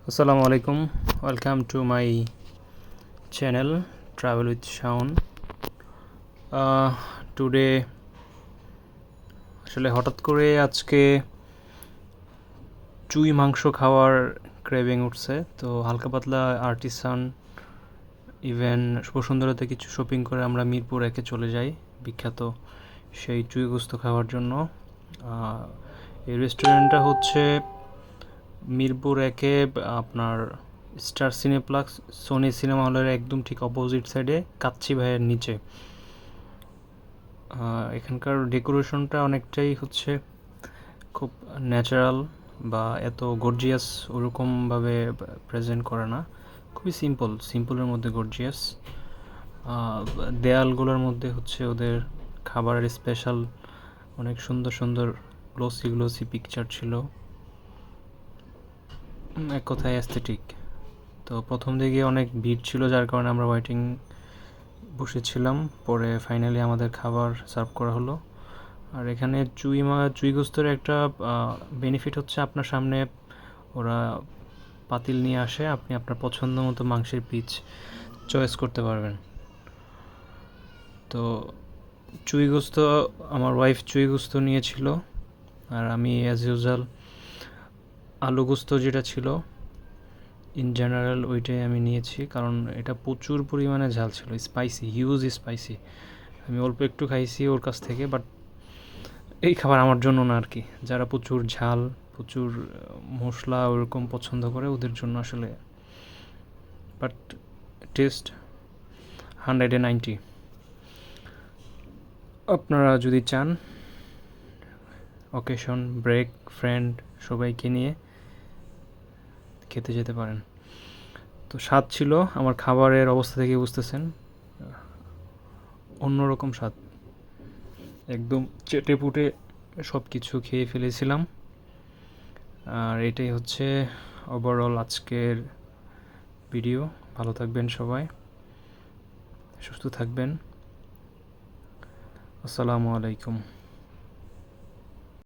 Assalamu alaikum. Welcome to my channel Travel with Shaun. Today আসলে হঠাৎ করে আজকে চুই মাংস খাওয়ার ক্রেভিং উঠছে, তো হালকা পাতলা আর্টিসান ইভেন বসুন্ধরাতে কিছু শপিং করে আমরা মিরপুর একে চলে যাই বিখ্যাত সেই চুই গোস্ত খাওয়ার জন্য। এই রেস্টুরেন্টটা হচ্ছে মিরপুর একে আপনার স্টার সিনেপ্লেক্স সোনি সিনেমা হলের একদম ঠিক অপোজিট সাইডে কাচ্চি ভাইয়ের নিচে। এখানকার ডেকোরেশনটা অনেকটাই হচ্ছে খুব ন্যাচারাল বা এত গর্জিয়াস ওরকমভাবে প্রেজেন্ট করে না, খুবই সিম্পলের মধ্যে গর্জিয়াস। দেয়ালগুলোর মধ্যে হচ্ছে ওদের খাবারের স্পেশাল অনেক সুন্দর সুন্দর গ্লোসি পিকচার ছিল, এক কথায় অ্যাস্থেটিক। তো প্রথম দিকে অনেক ভিড় ছিল, যার কারণে আমরা ওয়েটিং বসেছিলাম, পরে ফাইনালি আমাদের খাবার সার্ভ করা হলো। আর এখানে চুই গোস্তের একটা বেনিফিট হচ্ছে আপনার সামনে ওরা পাতিল নিয়ে আসে, আপনি আপনার পছন্দ মতো মাংসের পিস চয়েস করতে পারবেন। তো চুই গোস্ত আমার ওয়াইফ চুই গোস্ত নিয়েছিল, আর আমি অ্যাজ ইউজুয়াল আলু গোস্ত যেটা ছিল ইন জেনারেল ওইটাই আমি নিয়েছি, কারণ এটা প্রচুর পরিমাণে ঝাল ছিল, স্পাইসি, হিউজ স্পাইসি। আমি অল্প একটু খাইছি ওর কাছ থেকে, বাট এই খাবার আমার জন্য না আর কি। যারা প্রচুর ঝাল প্রচুর মশলা ওরকম পছন্দ করে ওদের জন্য আসলে, বাট টেস্ট 190। আপনারা যদি চান অকেশন ব্রেক ফ্রেন্ড সবাইকে নিয়ে খেতে যেতে পারেন। তো স্বাদ ছিল, আমার খাবারের অবস্থা থেকে বুঝতেছেন, অন্যরকম স্বাদ, একদম চেটে পুটে সব কিছু খেয়ে ফেলেছিলাম। আর এটাই হচ্ছে ওভারঅল আজকের ভিডিও। ভালো থাকবেন সবাই, সুস্থ থাকবেন। আসসালামু আলাইকুম।